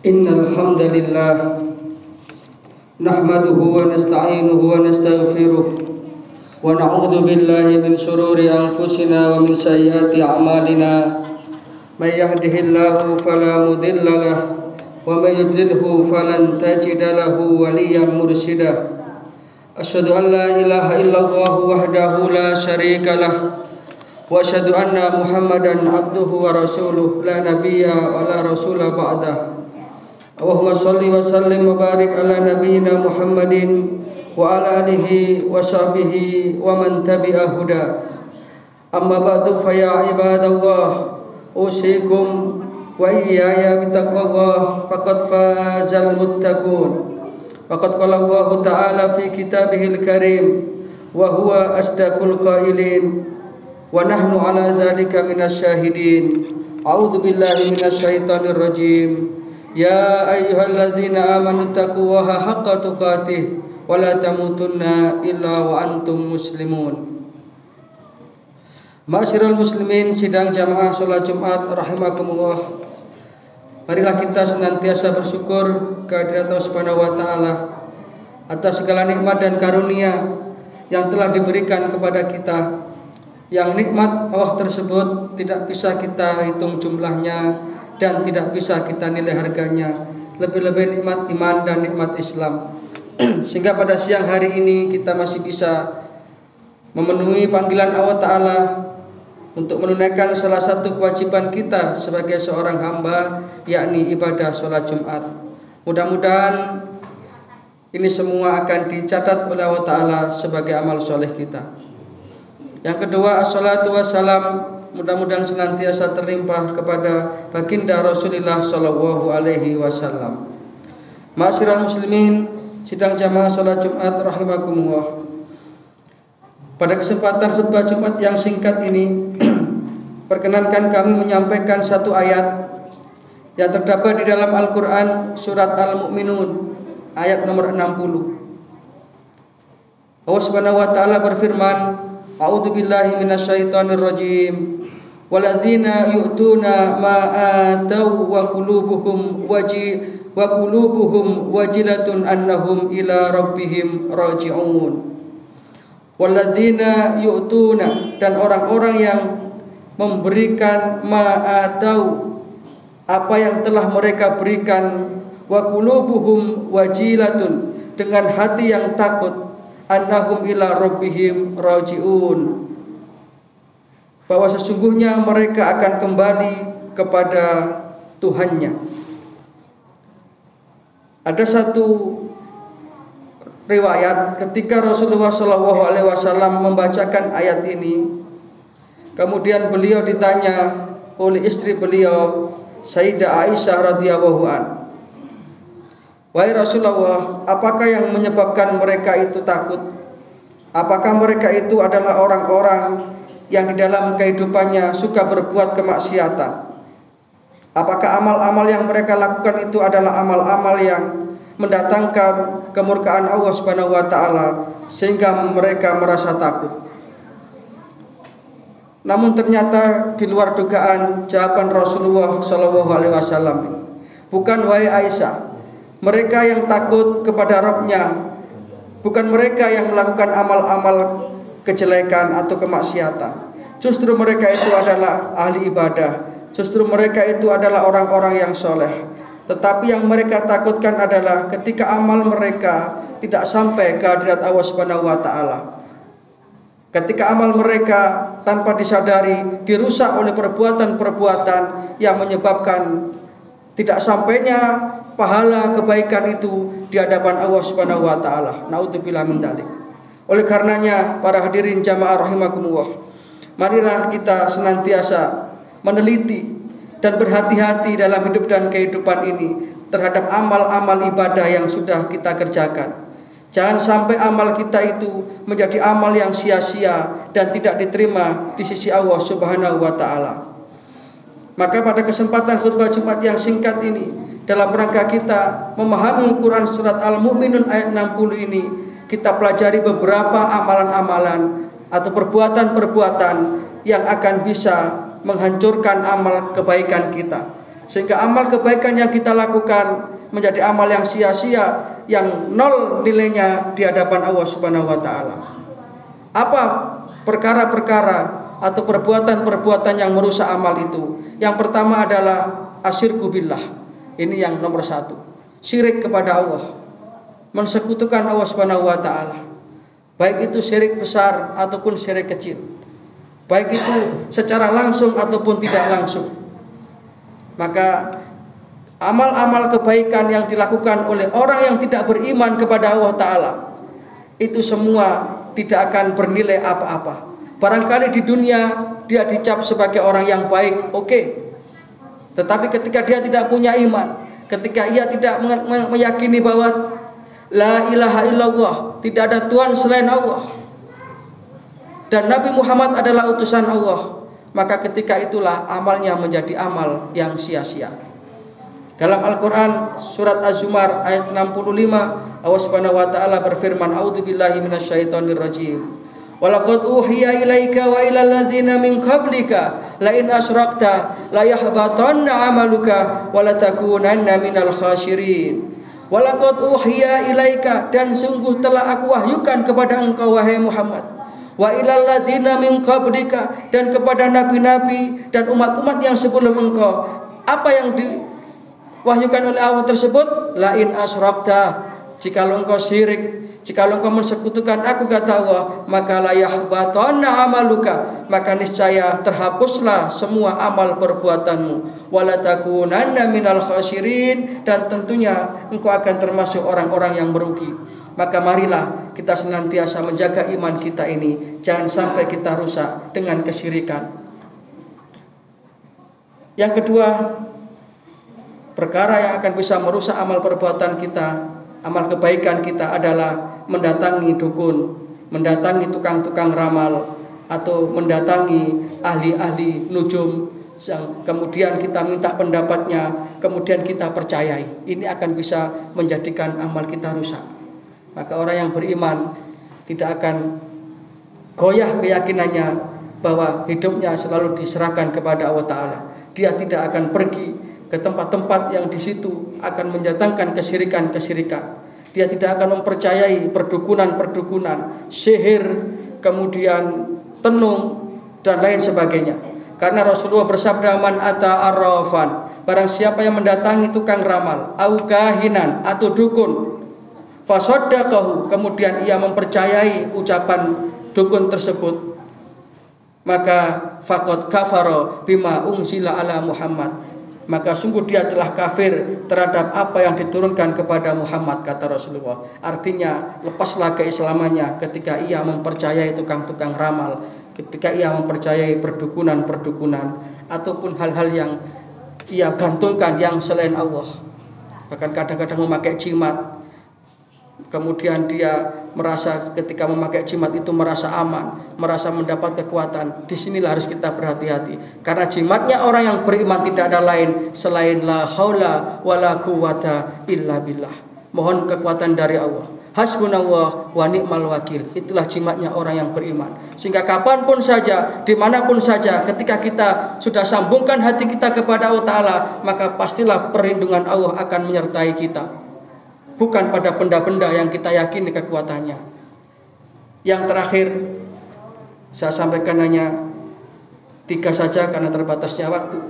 Innal hamdalillah nahmaduhu wa nasta'inuhu wa nastaghfiruh wa na'udzu billahi min shururi anfusina wa min sayyiati a'malina may yahdihillahu fala mudilla lahu wa may yudlilhu falan tajida lahu waliyyan mursyida. Asyhadu an la ilaha illallah wahdahu la syarika lah wa asyhadu anna Muhammadan abduhu wa rasuluh la nabiyya wa la rasula ba'dah. Allahumma sholli wa sallim wa barik ala nabiyyina Muhammadin wa ala alihi wa sahbihi wa man tabi'a huda. Amma ba'du fa ya ibadallah usikum wa iyaya bitaqwallah faqad fazal muttaqun. Faqad qala Allah ta'ala fi kitabihil karim wa huwa asdaqul qailin wa nahnu ala dzalika minasy syahidin. A'udzu billahi minasy syaithanir rajim. Ya ayyuhalladzina amanu taqullaha haqqa tuqatih wa la tamutunna illa wa antum muslimun. Ma'asyiral muslimin sidang jamaah salat Jumat rahimakumullah. Marilah kita senantiasa bersyukur kehadirat Allah Subhanahu wa taala atas segala nikmat dan karunia yang telah diberikan kepada kita. Yang nikmat Allah tersebut tidak bisa kita hitung jumlahnya dan tidak bisa kita nilai harganya. Lebih-lebih nikmat iman dan nikmat Islam. Sehingga pada siang hari ini kita masih bisa memenuhi panggilan Allah Ta'ala untuk menunaikan salah satu kewajiban kita sebagai seorang hamba, yakni ibadah sholat Jumat. Mudah-mudahan ini semua akan dicatat oleh Allah Ta'ala sebagai amal soleh kita. Yang kedua, assalatu wassalam, mudah-mudahan senantiasa terlimpah kepada baginda Rasulullah sallallahu alaihi wasallam. Ma'asyiral muslimin sidang jamaah salat Jumat rahimakumullah. Pada kesempatan khutbah Jumat yang singkat ini perkenankan kami menyampaikan satu ayat yang terdapat di dalam Al-Qur'an surat Al-Mu'minun ayat nomor 60. Allah Subhanahu wa taala berfirman, A'udzu billahi minasyaitonir rajim. Walladzina yu'tuna ma atau wa qulubuhum wajilatun annahum ila rabbihim raji'un. Walladzina yu'tuna, dan orang-orang yang memberikan ma atau apa yang telah mereka berikan, wa qulubuhum wajilatun, dengan hati yang takut, annahum ila rabbihim raji'un, bahwa sesungguhnya mereka akan kembali kepada Tuhannya. Ada satu riwayat ketika Rasulullah SAW membacakan ayat ini, kemudian beliau ditanya oleh istri beliau, Sayyidah Aisyah radhiyallahu an, wahai Rasulullah, apakah yang menyebabkan mereka itu takut? Apakah mereka itu adalah orang-orang yang di dalam kehidupannya suka berbuat kemaksiatan? Apakah amal-amal yang mereka lakukan itu adalah amal-amal yang mendatangkan kemurkaan Allah Subhanahu wa taala sehingga mereka merasa takut? Namun ternyata di luar dugaan jawaban Rasulullah sallallahu alaihi wasallam. Bukan, wahai Aisyah, mereka yang takut kepada Rabb-nya bukan mereka yang melakukan amal-amal kejelekan atau kemaksiatan. Justru mereka itu adalah ahli ibadah. Justru mereka itu adalah orang-orang yang soleh. Tetapi yang mereka takutkan adalah ketika amal mereka tidak sampai ke hadirat Allah Subhanahu wa taala. Ketika amal mereka tanpa disadari dirusak oleh perbuatan-perbuatan yang menyebabkan tidak sampainya pahala kebaikan itu di hadapan Allah Subhanahu wa taala. Naudzubillah min dzalik. Oleh karenanya para hadirin jamaah rahimakumullah, marilah kita senantiasa meneliti dan berhati-hati dalam hidup dan kehidupan ini terhadap amal-amal ibadah yang sudah kita kerjakan. Jangan sampai amal kita itu menjadi amal yang sia-sia dan tidak diterima di sisi Allah Subhanahu wa taala. Maka pada kesempatan khutbah Jumat yang singkat ini, dalam rangka kita memahami Quran surat Al-Mu'minun ayat 60 ini, kita pelajari beberapa amalan-amalan atau perbuatan-perbuatan yang akan bisa menghancurkan amal kebaikan kita. Sehingga amal kebaikan yang kita lakukan menjadi amal yang sia-sia, yang nol nilainya di hadapan Allah Subhanahu wa taala. Apa perkara-perkara atau perbuatan-perbuatan yang merusak amal itu? Yang pertama adalah asyirku billah. Ini yang nomor 1. Syirik kepada Allah. Mensekutukan Allah Subhanahu wa taala. Baik itu syirik besar ataupun syirik kecil. Baik itu secara langsung ataupun tidak langsung. Maka amal-amal kebaikan yang dilakukan oleh orang yang tidak beriman kepada Allah Ta'ala, itu semua tidak akan bernilai apa-apa. Barangkali di dunia dia dicap sebagai orang yang baik, oke. Tetapi ketika dia tidak punya iman, ketika ia tidak meyakini bahwa la ilaha illallah, tidak ada Tuhan selain Allah, dan Nabi Muhammad adalah utusan Allah, maka ketika itulah amalnya menjadi amal yang sia-sia. Dalam Al-Quran surat Az-Zumar ayat 65, Allah Subhanahu wa taala berfirman, a'udzubillahi minasyaitonirrajim. Walaqad uhiya ilaika wa ilal ladzina min qablika la in asyrakta la yahbatanna 'amaluka wa la takunanna minal khasirin. Walaqad uhiya ilaika, dan sungguh telah aku wahyukan kepada engkau wahai Muhammad, wa ilal ladzina min qablika, dan kepada nabi-nabi dan umat-umat yang sebelum engkau. Apa yang diwahyukan oleh Allah tersebut? La in asyrakta, jikalau engkau syirik, jikalau engkau mensekutukan aku, kata Allah, maka la yahbatanna amaluka, maka niscaya terhapuslah semua amal perbuatanmu, wala takunanna minal khasirin, dan tentunya engkau akan termasuk orang-orang yang merugi. Maka marilah kita senantiasa menjaga iman kita ini, jangan sampai kita rusak dengan kesyirikan. Yang kedua, perkara yang akan bisa merusak amal perbuatan kita, amal kebaikan kita adalah mendatangi dukun, mendatangi tukang-tukang ramal, atau mendatangi ahli-ahli nujum yang kemudian kita minta pendapatnya, kemudian kita percayai. Ini akan bisa menjadikan amal kita rusak. Maka orang yang beriman tidak akan goyah keyakinannya bahwa hidupnya selalu diserahkan kepada Allah Ta'ala. Dia tidak akan pergi ke tempat-tempat yang di situ akan mendatangkan kesyirikan-kesyirikan. Dia tidak akan mempercayai perdukunan-perdukunan, sihir, kemudian tenung, dan lain sebagainya. Karena Rasulullah bersabda, man ata arrafan, barang siapa yang mendatangi tukang ramal, au kahinan, atau dukun, fasaddaqahu, kemudian ia mempercayai ucapan dukun tersebut, maka faqad kafara bima unzila ala Muhammad, maka sungguh dia telah kafir terhadap apa yang diturunkan kepada Muhammad, kata Rasulullah. Artinya lepaslah keislamannya ketika ia mempercayai tukang-tukang ramal, ketika ia mempercayai perdukunan-perdukunan, ataupun hal-hal yang ia gantungkan yang selain Allah. Bahkan kadang-kadang memakai jimat, kemudian dia merasa ketika memakai jimat itu merasa aman, merasa mendapat kekuatan. Disinilah harus kita berhati-hati, karena jimatnya orang yang beriman tidak ada lain selain la haula wala quwata illa billah. Mohon kekuatan dari Allah. Hasbunallah wa ni'mal wakil. Itulah jimatnya orang yang beriman. Sehingga kapanpun saja, dimanapun saja, ketika kita sudah sambungkan hati kita kepada Allah Ta'ala, maka pastilah perlindungan Allah akan menyertai kita, bukan pada benda-benda yang kita yakini kekuatannya. Yang terakhir, saya sampaikan hanya 3 saja karena terbatasnya waktu.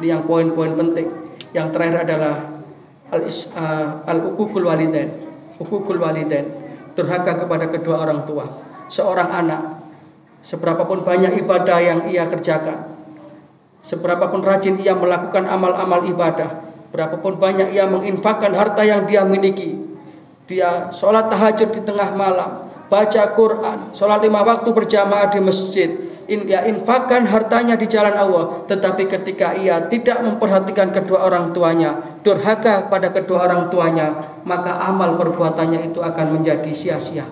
Ini yang poin-poin penting. Yang terakhir adalah al-uququl walidain. Uququl walidain, durhaka kepada kedua orang tua. Seorang anak, seberapapun banyak ibadah yang ia kerjakan, seberapapun rajin ia melakukan amal-amal ibadah, berapapun banyak ia menginfakkan harta yang dia miliki, dia sholat tahajud di tengah malam, baca Quran, sholat 5 waktu berjamaah di masjid, ia infakkan hartanya di jalan Allah, tetapi ketika ia tidak memperhatikan kedua orang tuanya, durhaka kepada kedua orang tuanya, maka amal perbuatannya itu akan menjadi sia-sia.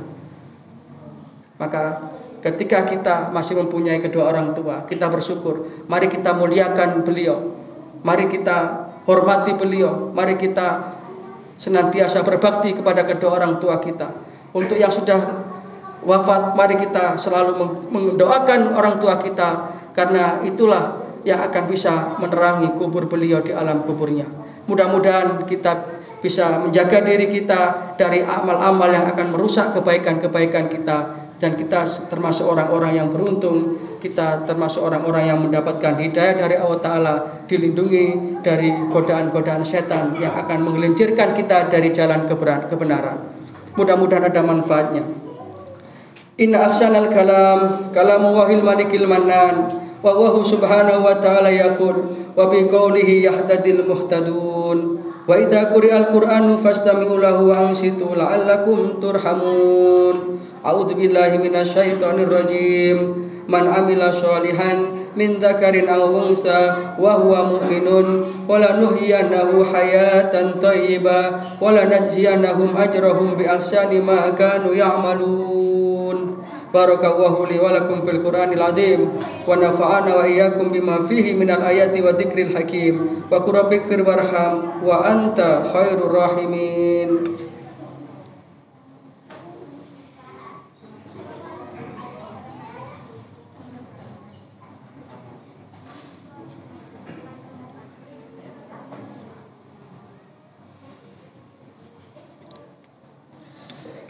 Maka ketika kita masih mempunyai kedua orang tua, kita bersyukur. Mari kita muliakan beliau, mari kita hormati beliau, mari kita senantiasa berbakti kepada kedua orang tua kita. Untuk yang sudah wafat, mari kita selalu mendoakan orang tua kita, karena itulah yang akan bisa menerangi kubur beliau di alam kuburnya. Mudah-mudahan kita bisa menjaga diri kita dari amal-amal yang akan merusak kebaikan-kebaikan kita, dan kita termasuk orang-orang yang beruntung. Kita termasuk orang-orang yang mendapatkan hidayah dari Allah Ta'ala, dilindungi dari godaan-godaan setan yang akan menggelincirkan kita dari jalan kebenaran. Mudah-mudahan ada manfaatnya. Inna ahsanal kalam kalamullahil malikil mannan, wa huwa subhanahu wa ta'ala yaqul wa bi qawlihi yahtadil muhtadun, wa idza quri'al qur'anu fastami'u lahu wa ansitu la'allakum turhamun. A'udzu billahi minasyaitonir rajim. Man amila sholihan min dzakarin aw unsa wa huwa mu'minun falanuhyiyanahu hayatan thayyibah wa lanajziyannahum ajrahum bi ahsani ma kanu ya'malun. Barakallahu li wa lakum fil Qur'anil azim wa nafa'ana wa iyyakum bima fihi minal ayati wa dzikril hakim wa qur rabbighfir warham wa anta khairur rahimin.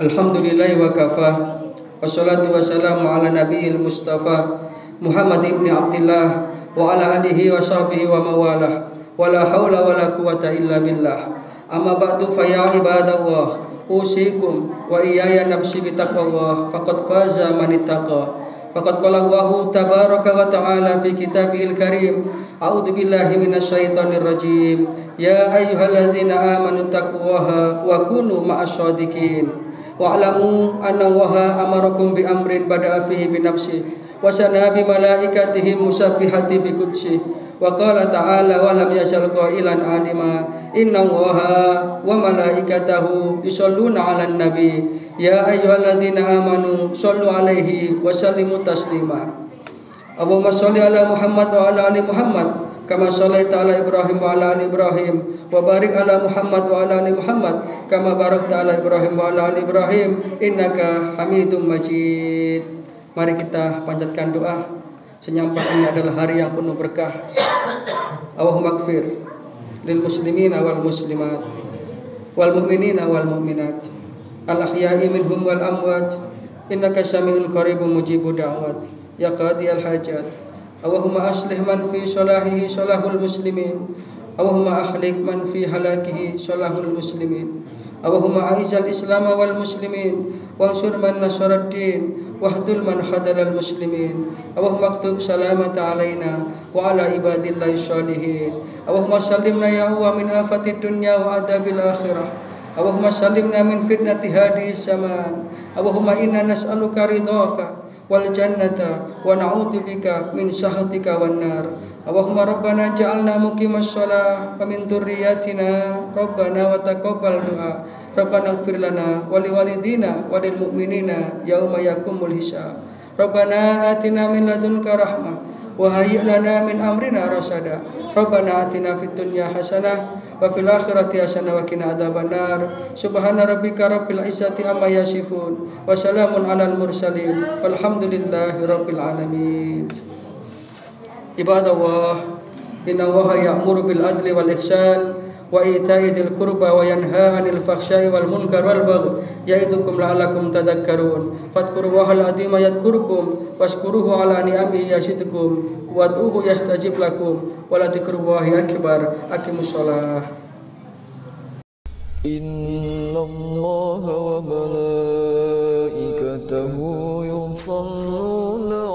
Alhamdulillahi wa kafah, wassalatu wassalamu ala nabiyil mustafa Muhammad ibn Abdillah wa ala alihi wa sahbihi wa mawalah, wa la hawla wa la quwata illa billah. Amma ba'du fa ya ibadallah, usikum wa iyaya nafsi bitaqwallah, faqad faza man ittaqa. Faqad qala Allahu tabaraka wa ta'ala fi kitabihil karim, a'udzu billahi minasyaitonir rajim, ya ayyuhalladzina amanu taqullaha wa kunu ma'as shadiqin. Wa'lamu anna Allaha amarakum bi amrin bada'a fihi bi nafsi wa sana bi malaikatihi musabbihati bi qudsi wa qala ta'ala wa lam yasal qailan alima inna Allaha wa malaikatahu yusholluna 'alan nabi ya ayyuhalladzina amanu shollu 'alaihi wa sallimu taslima. Allahumma sholli ala Muhammad wa ala ali Muhammad kama shallaita ala Ibrahim wa ala ali Ibrahim wa barik ala Muhammad wa ala ali Muhammad kama barakta ala Ibrahim wa ala ali Ibrahim innaka Hamidum Majid. Mari kita panjatkan doa senyambang ini adalah hari yang penuh berkah. Allahumma ighfir lil muslimina wal muslimat wal mu'minina wal mu'minat al ahya'i minhum wal amwat innaka sami'un qaribun mujibud da'wat ya qadiyal hajat. Allahumma aslih man fi salahihi salahul muslimin, Allahumma akhlik man fi halakihi salahul muslimin. Allahumma a'izal islam wal muslimin wansur man nasarad din wahdul man khadalal muslimin. Allahumma aktub salamata alaina wa ala ibadillahi sholihin. Allahumma sallimna ya Allah min afatid dunya wa adabil akhirah. Allahumma sallimna min fitnati hadis zaman. Allahumma inna nas'aluka ridhaka wal jannata wa na'udzubika min sakhatika wan nar. Allahumma rabbana ja'alna muqimas shalah wa min dzurriyyatina rabbana wa taqabbal du'a. Rabbana ighfir lana wa liwalidina wa lil mu'minina yauma yaqumul hisab. Rabbana atina min ladunka rahmah wa hayyi' lana min amrina rasada. Rabbana atina fid dunya hasanah wa fil akhirati hasanah wa qina adzabannar. Subhana rabbika rabbil izzati amma yasifun wa salamun alal mursalin walhamdulillahi rabbil alamin. Ibadallah, inna Allaha ya'muru bil adli wal ihsan wa ita'i dzil qurba wa yanha 'anil fakhsya'i wal munkar wal baghi ya'idukum la'allakum tadhakkarun. Fadhkurullahal 'azima yadhkurkum washkuruhu 'ala ni'amihi yazidkum wad'uhu yastajib lakum wa la dzikrullahi akbar. Aqimus shalah. Innallaha wa malaikatahu yusholluna